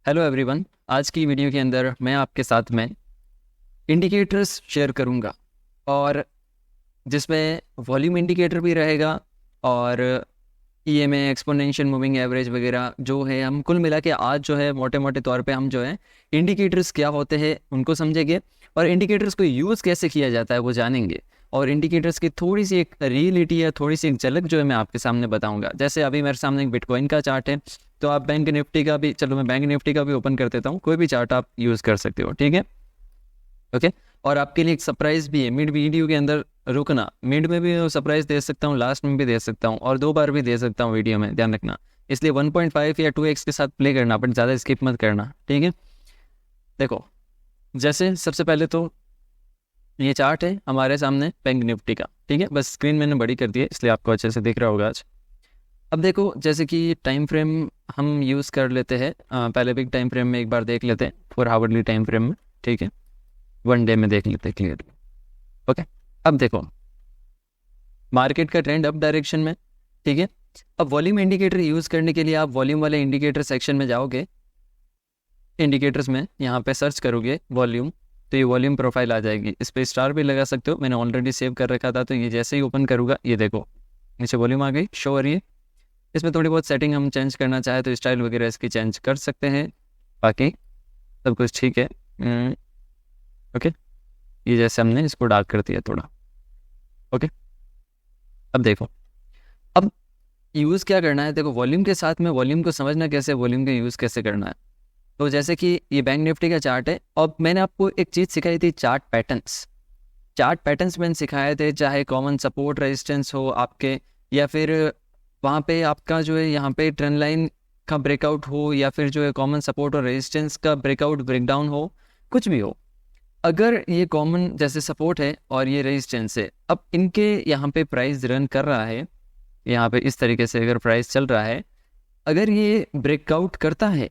Hello everyone. आज की video के अंदर मैं आपके साथ में इंडिकेटर्स शेयर करूंगा और जिसमें वॉल्यूम इंडिकेटर भी रहेगा और ईएमए एक्सपोनेंशियल मूविंग एवरेज वगैरह जो है हम कुल मिला के आज जो है मोटे मोटे तौर पे हम जो है इंडिकेटर्स क्या होते हैं उनको समझेंगे और इंडिकेटर्स को यूज़ कैसे किया जाता है वो जानेंगे और इंडिकेटर्स की थोड़ी सी एक रियलिटी या थोड़ी सी एक झलक जो है मैं आपके सामने बताऊंगा। जैसे अभी मेरे सामने एक बिटकॉइन का चार्ट है, तो आप बैंक निफ्टी का भी, चलो मैं बैंक निफ्टी का भी ओपन कर देता हूँ, कोई भी चार्ट आप यूज़ कर सकते हो, ठीक है। ओके। और आपके लिए एक सरप्राइज भी है, मिड वीडियो के अंदर रुकना, मिड में भी सरप्राइज दे सकता हूँ, लास्ट में भी दे सकता हूँ और 2 बार भी दे सकता हूँ वीडियो में, ध्यान रखना। इसलिए 1.5 या 2x के साथ प्ले करना, बट ज़्यादा स्किप मत करना, ठीक है। देखो, जैसे सबसे पहले तो ये चार्ट है हमारे सामने बैंक निफ्टी का, ठीक है। बस स्क्रीन मैंने बड़ी कर दी है इसलिए आपको अच्छे से दिख रहा होगा आज। अब देखो, जैसे कि टाइम फ्रेम हम यूज़ कर लेते हैं, पहले बिग टाइम फ्रेम में एक बार देख लेते हैं, 4 हावरली टाइम फ्रेम में, ठीक है। 1 डे में देख लेते हैं क्लियर। ओके। अब देखो मार्केट का ट्रेंड अप डायरेक्शन में, ठीक है। अब वॉल्यूम इंडिकेटर यूज़ करने के लिए आप वॉल्यूम वाले इंडिकेटर सेक्शन में जाओगे, इंडिकेटर्स में यहाँ पे सर्च करोगे वॉल्यूम, तो ये वॉल्यूम प्रोफाइल आ जाएगी। इस पर स्टार भी लगा सकते हो, मैंने ऑलरेडी सेव कर रखा था, तो ये जैसे ही ओपन करूँगा ये देखो नीचे वॉल्यूम आ गई, शो हो रही है। इसमें थोड़ी बहुत सेटिंग हम चेंज करना चाहे तो स्टाइल वगैरह इसकी चेंज कर सकते हैं, बाकी सब कुछ ठीक है। ओके, ये जैसे हमने इसको डार्क कर दिया थोड़ा। ओके। अब देखो, अब यूज़ क्या करना है, देखो वॉल्यूम के साथ में वॉल्यूम को समझना कैसे, वॉल्यूम का यूज़ कैसे करना है। तो जैसे कि ये बैंक निफ्टी का चार्ट है और मैंने आपको एक चीज़ सिखाई थी, चार्ट पैटर्न्स मैंने सिखाए थे, चाहे कॉमन सपोर्ट रेजिस्टेंस हो आपके, या फिर वहाँ पे आपका जो है यहाँ पे ट्रेंड लाइन का ब्रेकआउट हो, या फिर जो है कॉमन सपोर्ट और रेजिस्टेंस का ब्रेकआउट ब्रेकडाउन हो, कुछ भी हो। अगर ये कॉमन जैसे सपोर्ट है और ये रेजिस्टेंस है, अब इनके यहाँ पे प्राइस रन कर रहा है, यहाँ पे इस तरीके से अगर प्राइस चल रहा है, अगर ये ब्रेकआउट करता है,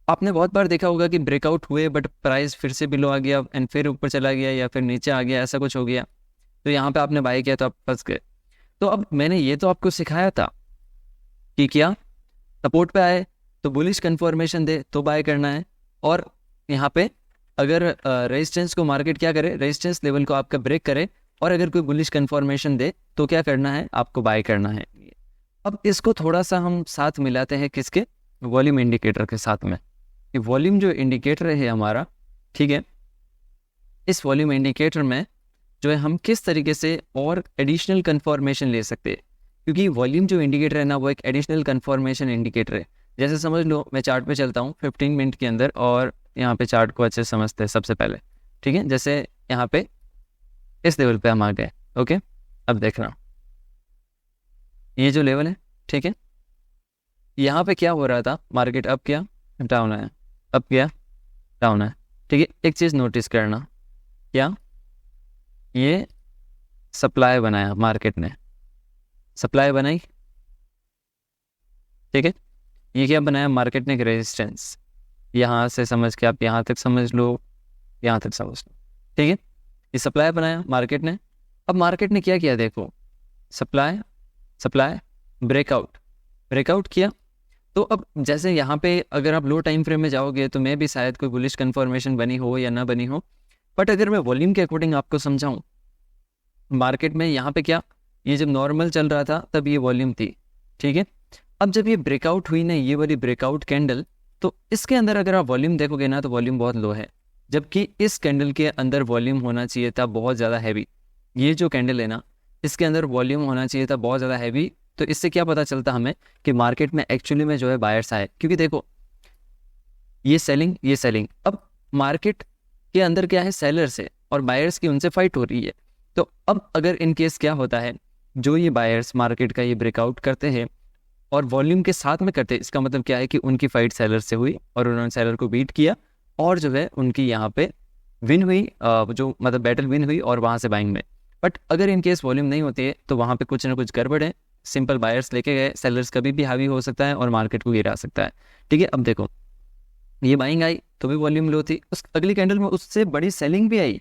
आपने बहुत बार देखा होगा कि ब्रेकआउट हुए बट प्राइस फिर से बिलो आ गया एंड फिर ऊपर चला गया या फिर नीचे आ गया, ऐसा कुछ हो गया, तो यहाँ पे आपने बाय किया तो आप फंस गए। तो अब मैंने ये तो आपको सिखाया था कि क्या सपोर्ट पे आए तो बुलिश कन्फर्मेशन दे तो बाय करना है, और यहाँ पे अगर रेजिस्टेंस को मार्केट क्या करे, रेजिस्टेंस लेवल को आपका ब्रेक करे और अगर कोई बुलिश कन्फर्मेशन दे तो क्या करना है, आपको बाय करना है। अब इसको थोड़ा सा हम साथ मिलाते हैं किसके, वॉल्यूम इंडिकेटर के साथ में। वॉल्यूम जो इंडिकेटर है हमारा, ठीक है, इस वॉल्यूम इंडिकेटर में जो है हम किस तरीके से और एडिशनल कन्फर्मेशन ले सकते हैं, क्योंकि वॉल्यूम जो इंडिकेटर है ना वो एक एडिशनल कन्फर्मेशन इंडिकेटर है। जैसे समझ लो मैं चार्ट पे चलता हूँ 15 मिनट के अंदर और यहाँ पे चार्ट को अच्छे से समझते हैं सबसे पहले, ठीक है। जैसे यहाँ पे इस लेवल पे हम आ गए, ओके। अब देख रहा हूँ ये जो लेवल है, ठीक है, यहाँ पे क्या हो रहा था, मार्केट अप किया डाउन आया, अप किया डाउन आया, ठीक है। एक चीज़ नोटिस करना, क्या ये सप्लाई बनाया मार्केट ने, सप्लाई बनाई, ठीक है। ये क्या बनाया मार्केट ने, एक रेजिस्टेंस, यहाँ से समझ के आप यहाँ तक समझ लो, यहाँ तक समझ लो, ठीक है। ये सप्लाई बनाया मार्केट ने। अब मार्केट ने क्या किया, देखो सप्लाई ब्रेकआउट किया। तो अब जैसे यहाँ पे अगर आप लो टाइम फ्रेम में जाओगे तो मैं भी शायद कोई बुलिश कन्फर्मेशन बनी हो या ना बनी हो, बट अगर मैं वॉल्यूम के अकॉर्डिंग आपको समझाऊं, मार्केट में यहाँ पे क्या, ये जब नॉर्मल चल रहा था तब ये वॉल्यूम थी, ठीक है। अब जब ये ब्रेकआउट हुई ना, ये वाली ब्रेकआउट कैंडल, तो इसके अंदर अगर आप वॉल्यूम देखोगे ना तो वॉल्यूम बहुत लो है, जबकि इस कैंडल के अंदर वॉल्यूम होना चाहिए था बहुत ज़्यादा हैवी। ये जो कैंडल है ना, इसके अंदर वॉल्यूम होना चाहिए था बहुत ज़्यादा हैवी। तो इससे क्या पता चलता हमें कि मार्केट में एक्चुअली में जो है बायर्स आए, क्योंकि देखो ये सेलिंग, अब मार्केट के अंदर क्या है, सेलर्स है और बायर्स की उनसे फाइट हो रही है। तो अब अगर इन केस क्या होता है, जो ये बायर्स मार्केट का ये ब्रेकआउट करते हैं और वॉल्यूम के साथ में करते हैं, इसका मतलब क्या है कि उनकी फाइट सेलर से हुई और उन्होंने सेलर को बीट किया और जो है उनकी यहाँ पे विन हुई, जो मतलब बैटल विन हुई और वहाँ से बाइंग में। बट अगर इन केस वॉल्यूम नहीं होती है तो वहाँ पे कुछ ना कुछ गड़बड़ है, सिंपल बायर्स लेके गए, सेलर्स कभी भी हावी हो सकता है और मार्केट को गिरा सकता है, ठीक है। अब देखो ये बाइंग आई तो भी वॉल्यूम लो थी, उस अगली कैंडल में उससे बड़ी सेलिंग भी आई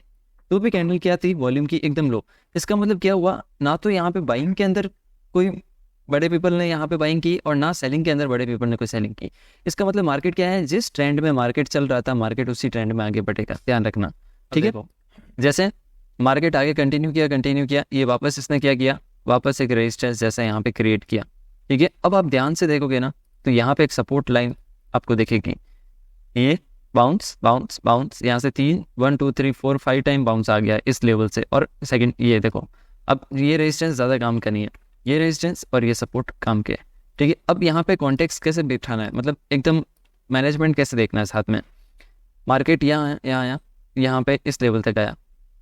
तो भी कैंडल क्या थी, वॉल्यूम की एकदम लो। इसका मतलब क्या हुआ, ना तो यहाँ पे बाइंग के अंदर कोई बड़े पीपल ने यहाँ पे बाइंग की और ना सेलिंग के अंदर बड़े पीपल ने कोई सेलिंग की। इसका मतलब मार्केट क्या है, जिस ट्रेंड में मार्केट चल रहा था मार्केट उसी ट्रेंड में आगे बढ़ेगा, ध्यान रखना, ठीक है। जैसे मार्केट आगे कंटिन्यू किया, ये वापस इसने क्या किया, वापस एक रेजिस्टेंस जैसा यहाँ पे क्रिएट किया, ठीक है। अब आप ध्यान से देखोगे ना तो यहाँ पे एक सपोर्ट लाइन आपको दिखेगी, ये बाउंस बाउंस बाउंस, यहाँ से 1 2 3 4 5 टाइम बाउंस आ गया इस लेवल से। और सेकंड ये देखो, अब ये रेजिस्टेंस ज़्यादा काम का नहीं है, ये रेजिस्टेंस और ये सपोर्ट काम के, ठीक है। अब यहाँ पे कॉन्टेक्स्ट कैसे बिठाना है, मतलब एकदम मैनेजमेंट कैसे देखना है साथ में। मार्केट यहाँ पे इस लेवल तक आया,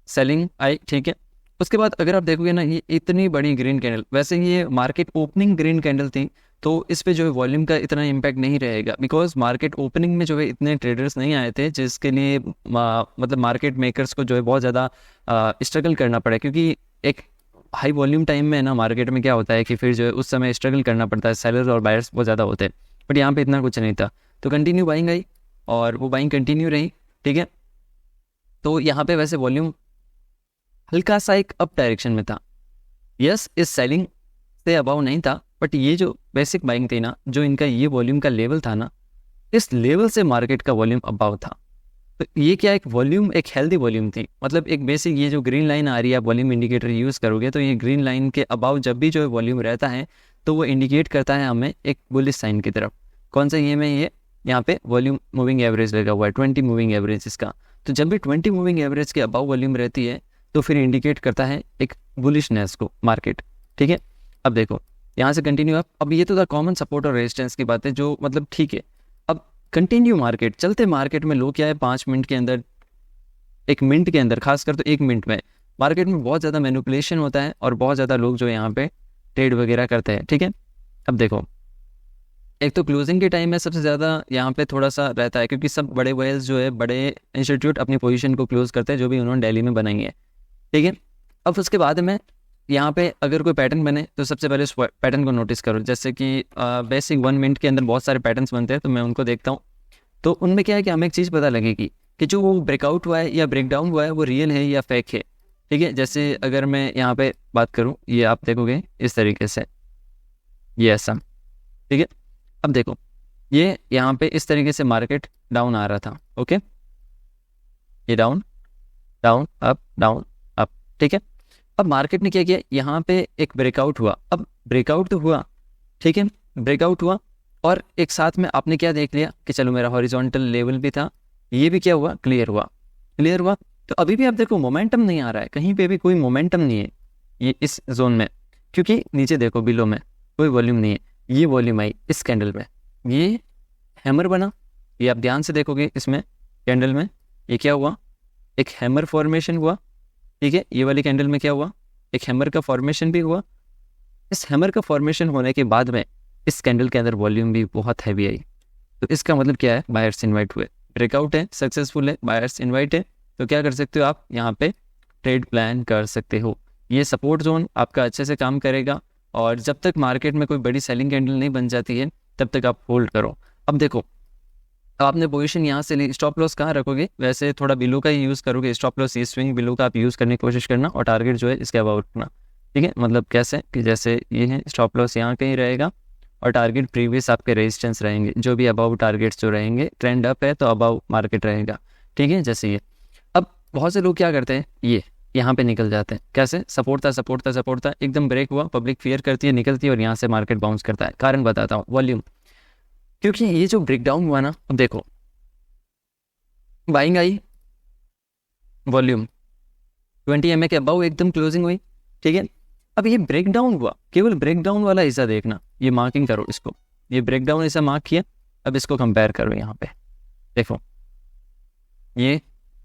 सेलिंग आई, ठीक है। उसके बाद अगर आप देखोगे ना ये इतनी बड़ी ग्रीन कैंडल, वैसे ये मार्केट ओपनिंग ग्रीन कैंडल थी तो इस पे जो है वॉल्यूम का इतना इम्पैक्ट नहीं रहेगा, बिकॉज मार्केट ओपनिंग में जो है इतने ट्रेडर्स नहीं आए थे जिसके लिए मतलब मार्केट मेकर्स को जो है बहुत ज़्यादा स्ट्रगल करना पड़ा, क्योंकि एक हाई वॉल्यूम टाइम में ना मार्केट में क्या होता है कि फिर जो है उस समय स्ट्रगल करना पड़ता है, सेलर और बायर्स बहुत ज़्यादा होते हैं, बट यहाँ पे इतना कुछ नहीं था। तो कंटिन्यू बाइंग आई और वो बाइंग कंटिन्यू रही, ठीक है। तो यहाँ पे वैसे वॉल्यूम हल्का सा एक अप डायरेक्शन में था, यस इस सेलिंग से अबाव नहीं था, बट ये जो बेसिक बाइंग थी ना, जो इनका ये वॉल्यूम का लेवल था ना, इस लेवल से मार्केट का वॉल्यूम अबाव था। तो ये क्या एक वॉल्यूम, एक हेल्दी वॉल्यूम थी, मतलब एक बेसिक ये जो ग्रीन लाइन आ रही है, आप वॉल्यूम इंडिकेटर यूज़ करोगे तो ये ग्रीन लाइन के अबाव जब भी जो है वॉल्यूम रहता है तो वो इंडिकेट करता है हमें एक बुलिश साइन की तरफ। कौन सा ये में ये यहाँ पे वॉल्यूम मूविंग एवरेज लगा हुआ है 20 मूविंग एवरेज इसका, तो जब भी 20 मूविंग एवरेज के अबाव वॉल्यूम रहती है तो फिर इंडिकेट करता है एक बुलिशनेस को मार्केट, ठीक है। अब देखो यहाँ से कंटिन्यू अप, अब ये तो था कॉमन सपोर्ट और रेजिस्टेंस की बात है जो मतलब ठीक है। अब कंटिन्यू मार्केट चलते, मार्केट में लो क्या है 5 मिनट के अंदर, 1 मिनट के अंदर, खासकर तो 1 मिनट में मार्केट में बहुत ज़्यादा मैनिपुलेशन होता है और बहुत ज़्यादा लोग जो यहाँ पे ट्रेड वगैरह करते हैं, ठीक है। अब देखो एक तो क्लोजिंग के टाइम में सबसे ज़्यादा यहाँ पे थोड़ा सा रहता है, क्योंकि सब बड़े वेल्स जो है, बड़े इंस्टीट्यूट अपनी पोजीशन को क्लोज करते हैं जो भी उन्होंने दिल्ली में बनाई है, ठीक है। अब उसके बाद में यहाँ पे अगर कोई पैटर्न बने तो सबसे पहले उस पैटर्न को नोटिस करो, जैसे कि बेसिक 1 मिनट के अंदर बहुत सारे पैटर्न्स बनते हैं तो मैं उनको देखता हूँ, तो उनमें क्या है कि हमें एक चीज़ पता लगेगी कि जो वो ब्रेकआउट हुआ है या ब्रेकडाउन हुआ है वो रियल है या फेक है, ठीक है। जैसे अगर मैं यहाँ पे बात करूँ, ये आप देखोगे इस तरीके से, ये ऐसा, ठीक है। अब देखो ये यहाँ पे इस तरीके से मार्केट डाउन आ रहा था, ओके, ये down down up down up, ठीक है। अब मार्केट ने क्या किया, यहाँ पे एक ब्रेकआउट हुआ, अब ब्रेकआउट तो हुआ, ठीक है, ब्रेकआउट हुआ और एक साथ में आपने क्या देख लिया कि चलो मेरा हॉरिजॉन्टल लेवल भी था, ये भी क्या हुआ, क्लियर हुआ। तो अभी भी आप देखो मोमेंटम नहीं आ रहा है, कहीं पे भी कोई मोमेंटम नहीं है ये इस जोन में, क्योंकि नीचे देखो बिलो में कोई वॉल्यूम नहीं है, ये वॉल्यूम आई इस कैंडल में, ये हैमर बना, ये आप ध्यान से देखोगे इसमें कैंडल में ये क्या हुआ, एक हैमर फॉर्मेशन हुआ, ठीक है। ये वाली कैंडल में क्या हुआ, एक हैमर का फॉर्मेशन भी हुआ। इस हैमर का फॉर्मेशन होने के बाद में इस कैंडल के अंदर वॉल्यूम भी बहुत हैवी आई, तो इसका मतलब क्या है, बायर्स इनवाइट हुए, ब्रेकआउट है, सक्सेसफुल है, बायर्स इनवाइट है, तो क्या कर सकते हो आप यहाँ पे ट्रेड प्लान कर सकते हो। ये सपोर्ट जोन आपका अच्छे से काम करेगा और जब तक मार्केट में कोई बड़ी सेलिंग कैंडल नहीं बन जाती है तब तक आप होल्ड करो। अब देखो आपने पोजीशन यहाँ से ली, स्टॉप लॉस कहाँ रखोगे, वैसे थोड़ा बिलो का ही यूज़ करोगे स्टॉप लॉस, ये स्विंग बिलो का आप यूज़ करने की कोशिश करना और टारगेट जो है इसके अबाउट रखना, ठीक है। मतलब कैसे कि जैसे ये है स्टॉप लॉस यहाँ कहीं रहेगा और टारगेट प्रीवियस आपके रेजिस्टेंस रहेंगे, जो भी अबाउ टारगेट्स जो रहेंगे, ट्रेंड अप है तो अबाउ मार्केट रहेगा, ठीक है, जैसे ये। अब बहुत से लोग क्या करते हैं, ये यहाँ पे निकल जाते हैं, कैसे, सपोर्ट था एकदम ब्रेक हुआ, पब्लिक फियर करती है, निकलती है और यहाँ से मार्केट बाउंस करता है। कारण बताता हूँ, वॉल्यूम, क्योंकि ये जो ब्रेकडाउन हुआ ना, अब देखो बाइंग आई, वॉल्यूम 20 MA के अबाउ एकदम क्लोजिंग हुई, ठीक है। अब ये ब्रेकडाउन हुआ, केवल ब्रेकडाउन वाला हिस्सा देखना, ये मार्किंग करो इसको, ये ब्रेकडाउन हिस्सा मार्क किया, अब इसको कंपेयर करो, यहाँ पे देखो ये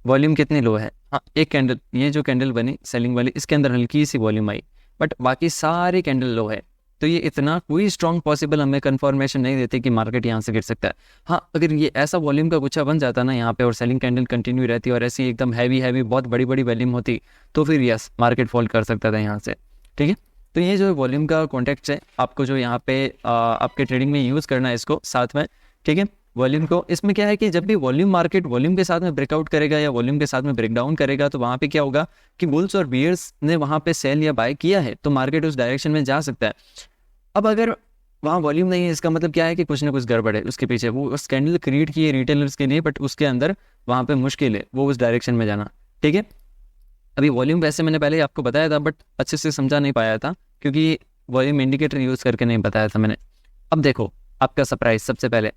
वॉल्यूम कितनी लो है, हाँ एक कैंडल, ये जो कैंडल बनी सेलिंग वाली, इसके अंदर हल्की सी वॉल्यूम आई, बट बाकी सारे कैंडल लो है, तो ये इतना कोई स्ट्रॉन्ग पॉसिबल हमें कंफर्मेशन नहीं देते कि मार्केट यहाँ से गिर सकता है। हाँ अगर ये ऐसा वॉल्यूम का गुच्छा बन जाता ना यहाँ पे और सेलिंग कैंडल कंटिन्यू रहती और ऐसी एकदम हैवी बहुत बड़ी वॉल्यूम होती तो फिर यस मार्केट फॉल कर सकता था यहाँ से, ठीक है। तो ये जो वॉल्यूम का कॉन्टेक्ट है आपको जो यहाँ पे आपके ट्रेडिंग में यूज़ करना है इसको साथ में, ठीक है, वॉल्यूम को। इसमें क्या है कि जब भी वॉल्यूम मार्केट वॉल्यूम के साथ में ब्रेकआउट करेगा या वॉल्यूम के साथ में ब्रेकडाउन करेगा तो वहाँ पे क्या होगा कि बुल्स और बियर्स ने वहाँ पे सेल या बाय किया है तो मार्केट उस डायरेक्शन में जा सकता है। अब अगर वहाँ वॉल्यूम नहीं है, इसका मतलब क्या है कि कुछ ना कुछ गड़बड़ है उसके पीछे। वो उस कैंडल क्रिएट की है रिटेलर्स के लिए, बट उसके अंदर वहाँ पे मुश्किल है वो उस डायरेक्शन में जाना। ठीक है, अभी वॉल्यूम वैसे मैंने पहले ही आपको बताया था, बट अच्छे से समझा नहीं पाया था क्योंकि वॉल्यूम इंडिकेटर यूज़ करके नहीं बताया था मैंने। अब देखो आपका सरप्राइज, सबसे पहले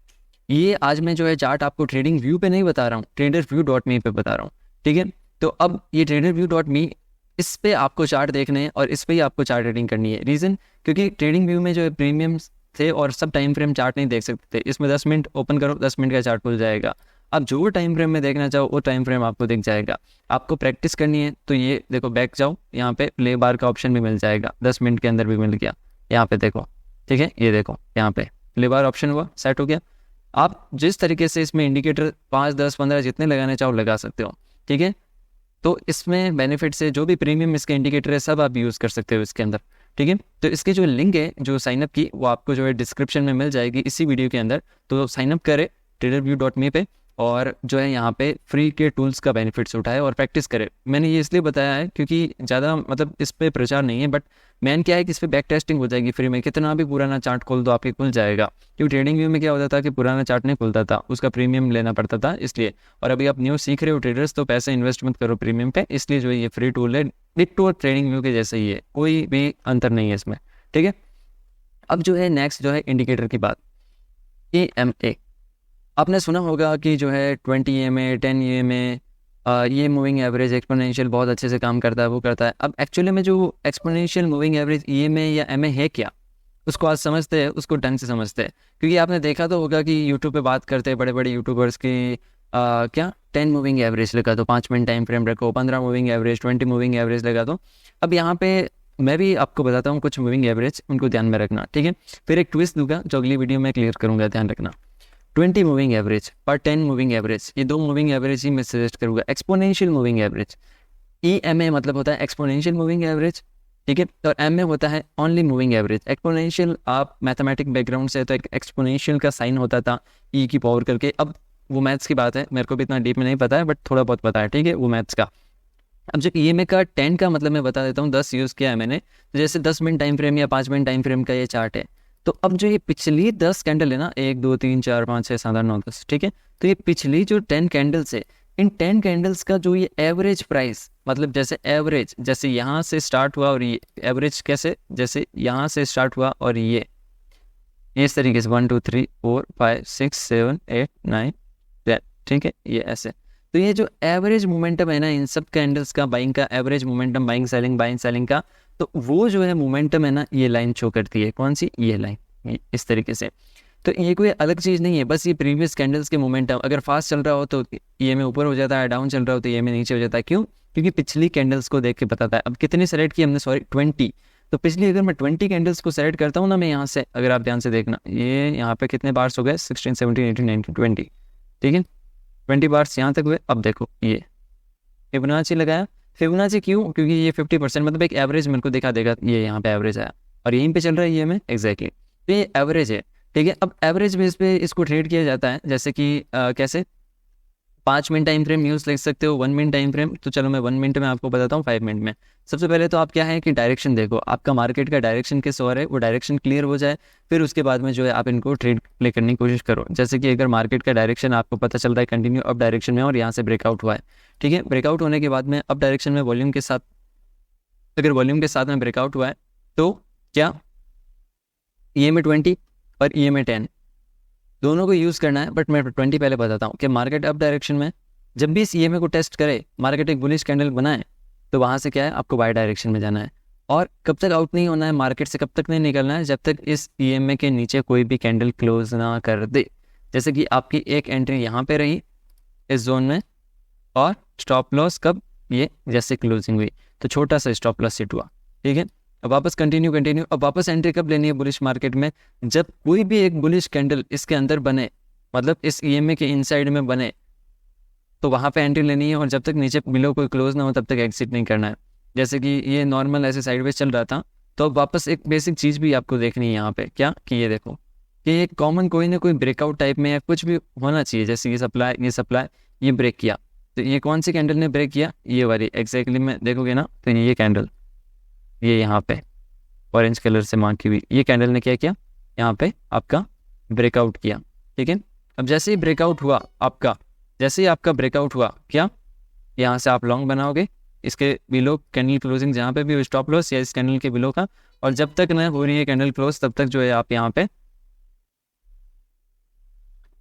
ये आज मैं जो है चार्ट आपको ट्रेडिंग व्यू पे नहीं बता रहा हूँ, traderview.me पे बता रहा हूँ। ठीक है, तो अब ये traderview.me, इस पे आपको चार्ट देखने हैं और इस पे ही आपको चार्ट ट्रेडिंग करनी है। रीज़न, क्योंकि ट्रेडिंग व्यू में जो है प्रीमियम थे और सब टाइम फ्रेम चार्ट नहीं देख सकते थे। इसमें 10 मिनट ओपन करो, 10 मिनट का चार्ट खुल जाएगा। अब जो टाइम फ्रेम में देखना चाहो वो टाइम फ्रेम आपको दिख जाएगा। आपको प्रैक्टिस करनी है तो ये देखो, बैक जाओ, यहाँ पे प्ले बार का ऑप्शन भी मिल जाएगा, 10 मिनट के अंदर भी मिल गया। यहाँ पे देखो, ठीक है, ये देखो यहाँ पे प्ले बार ऑप्शन हुआ, सेट हो गया। आप जिस तरीके से इसमें इंडिकेटर 5, 10, 15 जितने लगाने चाहो लगा सकते हो। ठीक है, तो इसमें बेनिफिट से जो भी प्रीमियम इसके इंडिकेटर है सब आप यूज़ कर सकते हो इसके अंदर। ठीक है, तो इसके जो लिंक है जो साइनअप की, वो आपको जो है डिस्क्रिप्शन में मिल जाएगी इसी वीडियो के अंदर। तो साइनअप करें traderview.me पे, और जो है यहाँ पे फ्री के टूल्स का बेनिफिट्स उठाए और प्रैक्टिस करे। मैंने ये इसलिए बताया है क्योंकि ज़्यादा मतलब इस पर प्रचार नहीं है, बट मेन क्या है कि इस पर बैक टेस्टिंग हो जाएगी फ्री में। कितना भी पुराना चार्ट खोल दो आपके खुल जाएगा, क्योंकि ट्रेडिंग व्यू में क्या होता था कि पुराना चार्ट नहीं खुलता था, उसका प्रीमियम लेना पड़ता था इसलिए। और अभी आप न्यू सीख रहे हो ट्रेडर्स, तो पैसे इन्वेस्ट मत करो प्रीमियम पे, इसलिए जो है ये फ्री टूल है, डिट्टो ट्रेडिंग व्यू के जैसे ही है, कोई भी अंतर नहीं है इसमें। ठीक है, अब जो है नेक्स्ट जो है इंडिकेटर की बात, EMA। आपने सुना होगा कि जो है 20 EMA, 10 EMA, ये मूविंग एवरेज एक्सपोनेंशियल बहुत अच्छे से काम करता है, वो करता है। अब एक्चुअली में जो एक्सपोनेंशियल मूविंग एवरेज EMA या MA है क्या, उसको आज समझते हैं, उसको ढंग से समझते हैं। क्योंकि आपने देखा तो होगा कि यूट्यूब पे बात करते हैं बड़े बड़े यूट्यूबर्स की, क्या 10 मूविंग एवरेज लगा दो, 5 मिनट टाइम फ्रेम रखो, 15 मूविंग एवरेज, 20 मूविंग एवरेज लगा दो। अब यहाँ पे मैं भी आपको बताता हूँ कुछ मूविंग एवरेज, उनको ध्यान में रखना। ठीक है, फिर एक ट्विस्ट दूंगा जो अगली वीडियो में क्लियर करूँगा, ध्यान रखना। 20 मूविंग एवरेज और 10 मूविंग एवरेज, ये दो मूविंग एवरेज ही मैं सजेस्ट करूँगा। एक्सपोनेंशियल मूविंग एवरेज, EMA मतलब होता है एक्सपोनेंशियल मूविंग एवरेज। ठीक है, और MA होता है ओनली मूविंग एवरेज। एक्सपोनेंशियल, आप मैथमेटिक बैकग्राउंड से, तो एक एक्सपोनेंशियल का साइन होता था E की पावर करके। अब वो मैथ्स की बात है, मेरे को भी इतना डीप में नहीं पता है, बट थोड़ा बहुत पता है। ठीक है, वो मैथ्स का। अब जो EMA का 10 का मतलब मैं बता देता हूँ, 10 यूज़ किया है मैंने। तो जैसे 10 मिनट टाइम फ्रेम या 5 मिनट टाइम फ्रेम का ये चार्ट है, तो अब जो ये पिछली 10 कैंडल है ना, 1, 2, 3, 4, 5, 6, 7, 8, 9, 10, ठीक है, तो ये पिछली जो 10 कैंडल्स है, इन 10 कैंडल्स का जो ये एवरेज प्राइस, मतलब जैसे एवरेज, जैसे यहाँ से स्टार्ट हुआ और ये एवरेज कैसे, जैसे यहाँ से स्टार्ट हुआ और ये इस तरीके से 1, 2, 3, 4, 5, 6, 7, 8, 9, 10, ठीक है, ये ऐसे। तो ये जो एवरेज मोमेंटम है ना इन सब कैंडल्स का, बाइंग का एवरेज मोमेंटम, बाइंग सेलिंग का, तो वो जो है मोमेंटम है ना, ये लाइन शो करती है। कौन सी? ये लाइन, इस तरीके से। तो ये कोई अलग चीज़ नहीं है, बस ये प्रीवियस कैंडल्स के मोमेंटम। अगर फास्ट चल रहा हो तो EMA ऊपर हो जाता है, डाउन चल रहा हो तो EMA नीचे हो जाता है। क्यों? क्योंकि पिछली कैंडल्स को देख के बताता है। अब कितनी सेलेक्ट की हमने, सॉरी 20, तो पिछली अगर मैं 20 कैंडल्स को सेलेक्ट करता हूँ ना मैं यहाँ से, अगर आप ध्यान से देखना, ये यहाँ पे कितने बार्स हो गए, 16, 17, 18, 19, 20, ठीक है, 20 बार्स यहाँ तक हुए। अब देखो ये फिबोनाची लगाया। फिबोनाची क्यों? क्योंकि ये 50% मतलब एक एवरेज मेरे को दिखा देगा, ये यहाँ पे एवरेज आया और यहीं पे चल रहा है ये में एग्जैक्टली, तो ये एवरेज है। ठीक है, अब एवरेज बेस पे इसको ट्रेड किया जाता है, जैसे कि कैसे, 5 मिनट टाइम फ्रेम यूज़ लिख सकते हो, 1 मिनट टाइम फ्रेम। तो चलो मैं 1 मिनट में आपको बताता हूँ, 5 मिनट में। सबसे पहले तो आप क्या है कि डायरेक्शन देखो, आपका मार्केट का डायरेक्शन किस ओर है, वो डायरेक्शन क्लियर हो जाए, फिर उसके बाद में जो है आप इनको ट्रेड प्ले करने की कोशिश करो। जैसे कि अगर मार्केट का डायरेक्शन आपको पता चल रहा है कंटिन्यू अप डायरेक्शन में और यहाँ से ब्रेकआउट हुआ है, ठीक है, ब्रेकआउट होने के बाद में अप डायरेक्शन में वॉल्यूम के साथ, अगर वॉल्यूम के साथ में ब्रेकआउट हुआ है तो क्या EMA 20 और EMA 10 दोनों को यूज़ करना है। बट मैं 20 पहले बताता हूँ कि मार्केट अप डायरेक्शन में जब भी इस EMA को टेस्ट करे, मार्केट एक बुलिश कैंडल बनाए, तो वहाँ से क्या है, आपको बाय डायरेक्शन में जाना है। और कब तक आउट नहीं होना है मार्केट से, कब तक नहीं निकलना है, जब तक इस EMA के नीचे कोई भी कैंडल क्लोज ना कर दे। जैसे कि आपकी एक एंट्री यहाँ पे रही इस जोन में, और स्टॉप लॉस कब, ये जैसे क्लोजिंग हुई तो छोटा सा स्टॉप लॉस सेट हुआ। ठीक है, अब वापस कंटिन्यू। अब वापस एंट्री कब लेनी है बुलिश मार्केट में, जब कोई भी एक बुलिश कैंडल इसके अंदर बने, मतलब इस EMA के इनसाइड में बने, तो वहाँ पे एंट्री लेनी है। और जब तक नीचे बिलो कोई क्लोज ना हो तब तक एग्जिट नहीं करना है। जैसे कि ये नॉर्मल ऐसे साइडवेज चल रहा था, तो अब वापस एक बेसिक चीज़ भी आपको देखनी है यहाँ पे, क्या कि ये देखो कि ये कॉमन कोई ना कोई ब्रेकआउट टाइप में या कुछ भी होना चाहिए। जैसे ये सप्लाई ये ब्रेक किया, तो ये कौन सी कैंडल ने ब्रेक किया, ये वाली एग्जैक्टली में देखोगे ना, तो ये कैंडल ये यहाँ पे ऑरेंज कलर से मार्क की हुई, ये कैंडल ने क्या किया, यहाँ पे आपका ब्रेकआउट किया। ठीक है, अब जैसे ही ब्रेकआउट हुआ आपका, जैसे ही आपका ब्रेकआउट हुआ क्या, यहाँ से आप लॉन्ग बनाओगे, इसके बिलो कैंडल क्लोजिंग जहाँ पे भी स्टॉप लॉस या इस कैंडल के बिलो का, और जब तक ना हो रही है कैंडल क्लोज तब तक जो है आप यहाँ पे,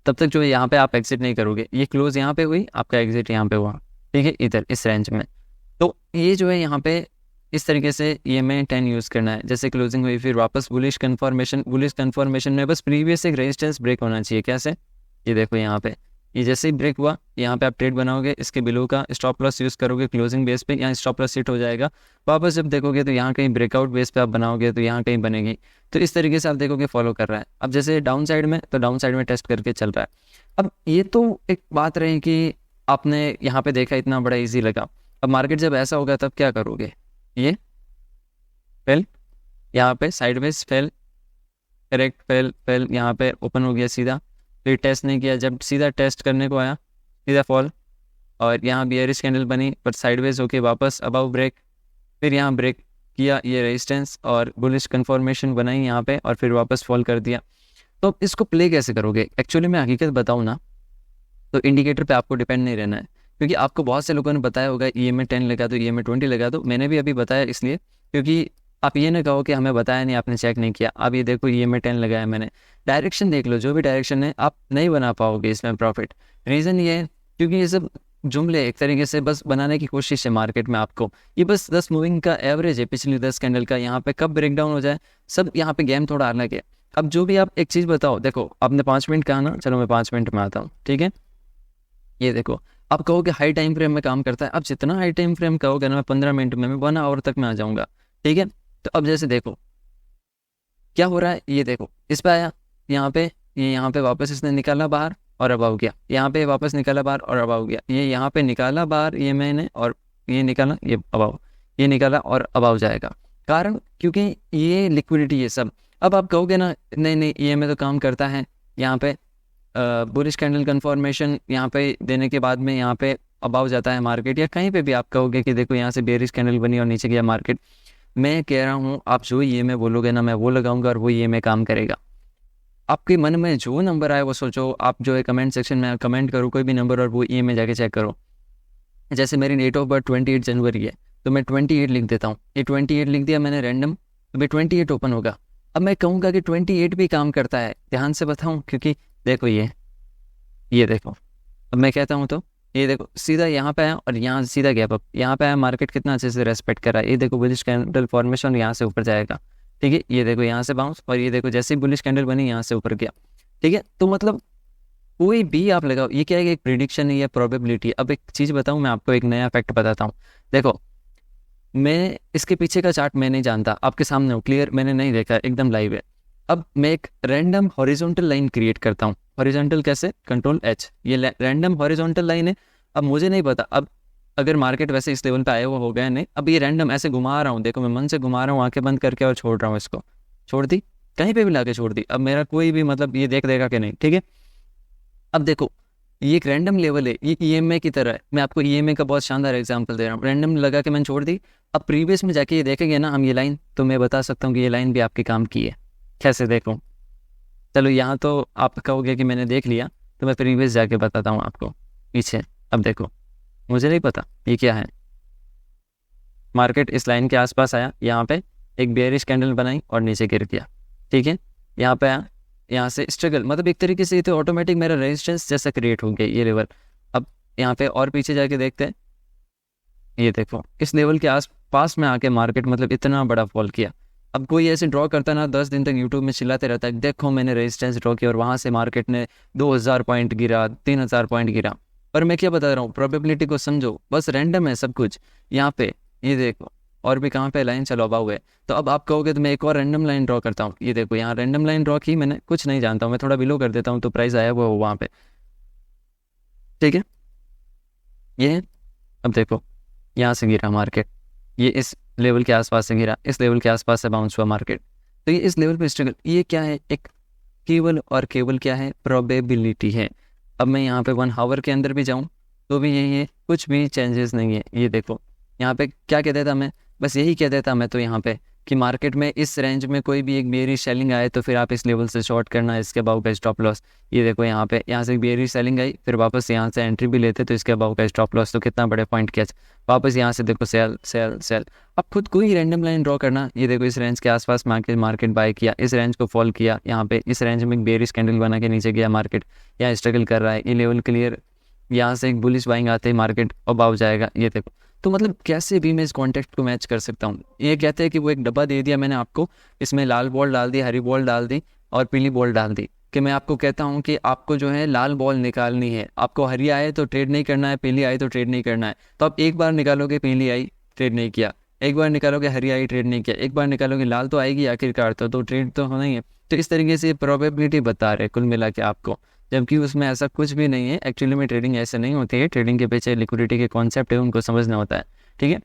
तब तक जो है यहाँ पे आप एग्जिट नहीं करोगे। ये क्लोज यहाँ पे हुई, आपका एग्जिट यहाँ पे हुआ। ठीक है, इधर इस रेंज में। तो ये जो है यहाँ पे इस तरीके से EMA 10 यूज़ करना है। जैसे क्लोजिंग हुई फिर वापस बुलिश कन्फर्मेशन में बस प्रीवियस एक रेजिस्टेंस ब्रेक होना चाहिए। कैसे, ये देखो यहाँ पे, ये जैसे ही ब्रेक हुआ यहाँ पे आप ट्रेड बनाओगे, इसके बिलो का स्टॉप लॉस यूज़ करोगे क्लोजिंग बेस पे, यहाँ स्टॉप लॉस हिट हो जाएगा। वापस जब देखोगे तो यहाँ कहीं ब्रेकआउट बेस पे आप बनाओगे तो यहाँ कहीं बनेगी। तो इस तरीके से आप देखोगे फॉलो कर रहा है। अब जैसे डाउन साइड में, तो डाउन साइड में टेस्ट करके चल रहा है। अब ये तो एक बात रही कि आपने यहाँ पे देखा, इतना बड़ा ईजी लगा। अब मार्केट जब ऐसा होगा तब क्या करोगे, ये फेल, यहाँ पे साइडवेज फेल, करेक्ट फेल, यहाँ पे ओपन हो गया सीधा, फिर टेस्ट नहीं किया, जब सीधा टेस्ट करने को आया सीधा फॉल, और यहाँ बियरिश कैंडल बनी पर साइडवेज होके वापस अबाउ ब्रेक, फिर यहाँ ब्रेक किया, ये रेजिस्टेंस और बुलिश कन्फर्मेशन बनाई यहाँ पे, और फिर वापस फॉल कर दिया। तो इसको प्ले कैसे करोगे, एक्चुअली मैं हकीकत बताऊँ ना, तो इंडिकेटर पे आपको डिपेंड नहीं रहना है, क्योंकि आपको बहुत से लोगों ने बताया होगा EMA 10 लगा दो, EMA 20 लगा दो। मैंने भी अभी बताया इसलिए क्योंकि आप ये ना कहो कि हमें बताया नहीं, आपने चेक नहीं किया। अब ये देखो EMA 10 लगाया मैंने, डायरेक्शन देख लो, जो भी डायरेक्शन है आप नहीं बना पाओगे इसमें प्रॉफिट। रीज़न ये है क्योंकि ये सब जुमले एक तरीके से बस बनाने की कोशिश है मार्केट में आपको। ये बस 10 मूविंग का एवरेज है पिछली 10 कैंडल का, यहाँ पे कब ब्रेकडाउन हो जाए सब, यहाँ पे गेम थोड़ा अलग है। अब जो भी आप एक चीज़ बताओ, देखो आपने 5 मिनट कहा ना, चलो मैं 5 मिनट में आता हूँ। ठीक है, ये देखो, आप कहोगे हाई टाइम फ्रेम में काम करता है, अब जितना हाई टाइम फ्रेम कहोगे ना, मैं 15 मिनट में, मैं 1 आवर तक में आ जाऊँगा। ठीक है, तो अब जैसे देखो क्या हो रहा है, ये देखो इस पे आया, यहाँ पे, ये यहाँ पे वापस इसने निकाला बाहर और अब हो गया, यहाँ पे वापस निकाला बाहर और अब हो गया, ये यहाँ पे निकाला बाहर ये मैंने, और ये निकाला, ये अब ये निकाला और अब हो जाएगा। कारण क्योंकि ये लिक्विडिटी ये सब। अब आप कहोगे ना नहीं नहीं EMA तो काम करता है, यहाँ पे बुलिश कैंडल कन्फर्मेशन यहाँ पे देने के बाद में यहाँ पे अबाव जाता है मार्केट, या कहीं पे भी आप कहोगे कि देखो यहाँ से बेरिश कैंडल बनी और नीचे गया मार्केट। मैं कह रहा हूँ आप जो EMA बोलोगे ना, मैं वो लगाऊंगा और वो EMA काम करेगा। आपके मन में जो नंबर आए वो सोचो, आप जो है कमेंट सेक्शन में कमेंट करो कोई भी नंबर और वो EMA जाके चेक करो। जैसे मेरी डेट ऑफ बर्थ 28 जनवरी है तो मैं 28 लिख देता हूँ, ये 28 लिख दिया मैंने रैंडम, तो मैं 28 ओपन होगा। अब मैं कहूँगा कि 28 भी काम करता है, ध्यान से बताऊँ, क्योंकि देखो ये देखो, अब मैं कहता हूँ तो ये देखो सीधा यहाँ पे आया और यहाँ सीधा गैप अप, यहाँ पे आया, मार्केट कितना अच्छे से रेस्पेक्ट कर रहा है। ये देखो बुलिश कैंडल फॉर्मेशन, यहाँ से ऊपर जाएगा। ठीक है, ये देखो यहाँ से बाउंस, और ये देखो जैसे ही बुलिश कैंडल बनी यहाँ से ऊपर गया। ठीक है, तो मतलब कोई भी आप लगाओ, ये क्या है कि एक प्रिडिक्शन है या प्रोबेबिलिटी। अब एक चीज़ बताऊँ मैं आपको, एक नया फैक्ट बताता हूँ। देखो मैं इसके पीछे का चार्ट मैं नहीं जानता, आपके सामने हो क्लियर, मैंने नहीं देखा, एकदम लाइव है। अब मैं एक रैंडम हॉरिजॉन्टल लाइन क्रिएट करता हूँ। हॉरिजॉन्टल कैसे, Ctrl+H, ये रैंडम हॉरिजॉन्टल लाइन है। अब मुझे नहीं पता, अब अगर मार्केट वैसे इस लेवल पे आया हुआ हो गया नहीं, अब ये रैंडम ऐसे घुमा रहा हूँ, देखो मैं मन से घुमा रहा हूँ, आंखें बंद करके, और छोड़ रहा हूँ इसको, छोड़ दी, कहीं पे भी ला के छोड़ दी। अब मेरा कोई भी मतलब ये देख देगा कि नहीं। ठीक है, अब देखो ये एक रैंडम लेवल है, ये EMA की तरह है। मैं आपको EMA का बहुत शानदार एग्जांपल दे रहा हूँ, रैंडम लगा के मैंने छोड़ दी। अब प्रीवियस में जाके ये देखेंगे ना हम ये लाइन, तो मैं बता सकता हूँ कि ये लाइन भी आपके काम की है। कैसे देखो, चलो यहाँ तो आप कहोगे कि मैंने देख लिया, तो मैं प्रीवियस जाके बताता हूँ आपको पीछे। अब देखो मुझे नहीं पता ये क्या है, मार्केट इस लाइन के आसपास आया, यहाँ पे एक बेयरिश कैंडल बनाई और नीचे गिर गया। ठीक है, यहाँ पे आया, यहाँ से स्ट्रगल, मतलब एक तरीके से ये तो ऑटोमेटिक मेरा रेजिस्टेंस जैसा क्रिएट हो गया ये लेवल। अब यहाँ पे और पीछे जाके देखते हैं, ये देखो इस लेवल के आस पास में आके मार्केट मतलब इतना बड़ा फॉल किया। अब कोई ऐसे ड्रॉ करता ना 10 दिन तक यूट्यूब में चिल्लाते रहता है देखो मैंने रेजिस्टेंस ड्रॉ किया, और वहाँ से मार्केट ने 2000 पॉइंट गिरा, 3000 पॉइंट गिरा। पर मैं क्या बता रहा हूँ, प्रोबेबिलिटी को समझो, बस रैंडम है सब कुछ। यहाँ पे ये देखो और भी कहाँ पे लाइन चलो अबाउ है, तो अब आप कहोगे तो मैं एक और रैंडम लाइन ड्रॉ करता हूँ। ये देखो यहाँ रैंडम लाइन ड्रॉ की मैंने, कुछ नहीं जानता हूँ मैं, थोड़ा बिलो कर देता हूँ तो प्राइस आया वो वहाँ पे। ठीक है, ये है। अब देखो यहाँ से गिरा मार्केट, ये इस लेवल के आसपास से गिरा, इस लेवल के आसपास से बाउंस हुआ मार्केट, तो ये इस लेवल पे स्ट्रगल। ये क्या है, एक केवल और केवल क्या है, प्रोबेबिलिटी है। अब मैं यहाँ पे 1 आवर के अंदर भी जाऊँ तो भी यही है, कुछ भी चेंजेस नहीं है। ये देखो यहाँ पे क्या कहता था मैं, बस यही कहता था मैं तो यहाँ पे कि मार्केट में इस रेंज में कोई भी एक बेयरिश सेलिंग आए तो फिर आप इस लेवल से शॉर्ट करना, इसके अबाउ का स्टॉप लॉस। ये देखो यहाँ पे, यहाँ से बेयरिश सेलिंग आई, फिर वापस यहाँ से एंट्री भी लेते तो इसके अबाउ का स्टॉप लॉस, तो कितना बड़े पॉइंट किया, वापस यहाँ से देखो सेल सेल सेल। अब खुद को ही रैंडम लाइन ड्रॉ करना। ये देखो इस रेंज के आसपास मार्केट बाय किया, इस रेंज को फॉल किया, यहाँ पे इस रेंज में एक बेयरिश कैंडल बना के नीचे गया मार्केट, यहाँ स्ट्रगल कर रहा है, ये लेवल क्लियर, यहाँ से एक बुलिश बाइंग आते ही मार्केट अबाउ जाएगा। ये देखो, तो मतलब कैसे भी मैं इस कॉन्टेक्ट को मैच कर सकता हूँ। ये कहते हैं कि वो एक डब्बा दे दिया मैंने आपको, इसमें लाल बॉल डाल दी, हरी बॉल डाल दी और पीली बॉल डाल दी, कि मैं आपको कहता हूँ कि आपको जो है लाल बॉल निकालनी है, आपको हरी आए तो ट्रेड नहीं करना है, पीली आए तो ट्रेड नहीं करना है। तो आप एक बार निकालोगे पीली आई, ट्रेड नहीं किया, एक बार निकालोगे हरी आई, ट्रेड नहीं किया, एक बार निकालोगे लाल तो आएगी आखिरकार, तो ट्रेड तो होना ही है। तो इस तरीके से प्रोबेबिलिटी बता रहे कुल मिला के आपको, जबकि उसमें ऐसा कुछ भी नहीं है। एक्चुअली में ट्रेडिंग ऐसे नहीं होती है, ट्रेडिंग के पीछे लिक्विडिटी के कॉन्सेप्ट है, उनको समझना होता है। ठीक है,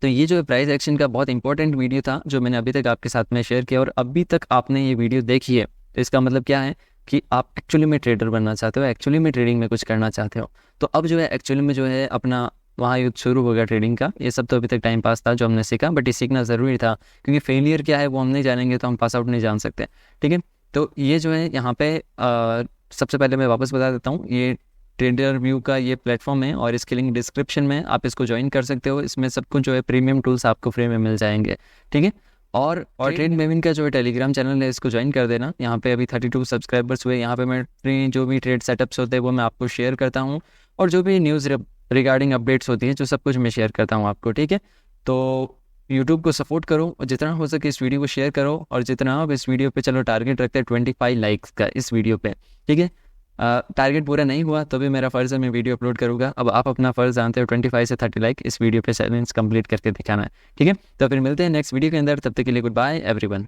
तो ये जो है प्राइस एक्शन का बहुत इंपॉर्टेंट वीडियो था जो मैंने अभी तक आपके साथ में शेयर किया, और अभी तक आपने ये वीडियो देखी है तो इसका मतलब क्या है कि आप एक्चुअली में ट्रेडर बनना चाहते हो, एक्चुअली में ट्रेडिंग में कुछ करना चाहते हो। तो अब जो है एक्चुअली में जो है अपना वहाँ युद्ध शुरू हो गया ट्रेडिंग का। ये सब तो अभी तक टाइम पास था जो हमने सीखा, बट ये सीखना ज़रूरी था, क्योंकि फेलियर क्या है वो हम नहीं जानेंगे तो हम पास आउट नहीं जान सकते। ठीक है, तो ये जो है यहाँ पे सबसे पहले मैं वापस बता देता हूँ, ये ट्रेडर व्यू का ये प्लेटफॉर्म है और इसके लिंक डिस्क्रिप्शन में, आप इसको ज्वाइन कर सकते हो। इसमें सब कुछ जो है प्रीमियम टूल्स आपको फ्री में मिल जाएंगे। ठीक है, और ट्रेड मेविन का जो है टेलीग्राम चैनल है, इसको ज्वाइन कर देना। यहाँ पे अभी 32 सब्सक्राइबर्स हुए। यहाँ पे मैं फ्री जो भी ट्रेड सेटअप्स होते हैं वो मैं आपको शेयर करता हूँ, और जो भी न्यूज़ रिगार्डिंग अपडेट्स होती हैं जो सब कुछ मैं शेयर करता हूँ आपको। ठीक है, तो यूट्यूब को सपोर्ट करो और जितना हो सके इस वीडियो को शेयर करो, और जितना अब इस वीडियो पे चलो टारगेट रखते हैं 25 लाइक्स का इस वीडियो पे। ठीक है, टारगेट पूरा नहीं हुआ तो भी मेरा फ़र्ज़ है, मैं वीडियो अपलोड करूँगा। अब आप अपना फ़र्ज़ जानते हो, 25 से 30 लाइक इस वीडियो पे चैलेंज कंप्लीट करके दिखाना है। ठीक है, तो फिर मिलते हैं नेक्स्ट वीडियो के अंदर, तब तक के लिए गुड बाय एवरीवन।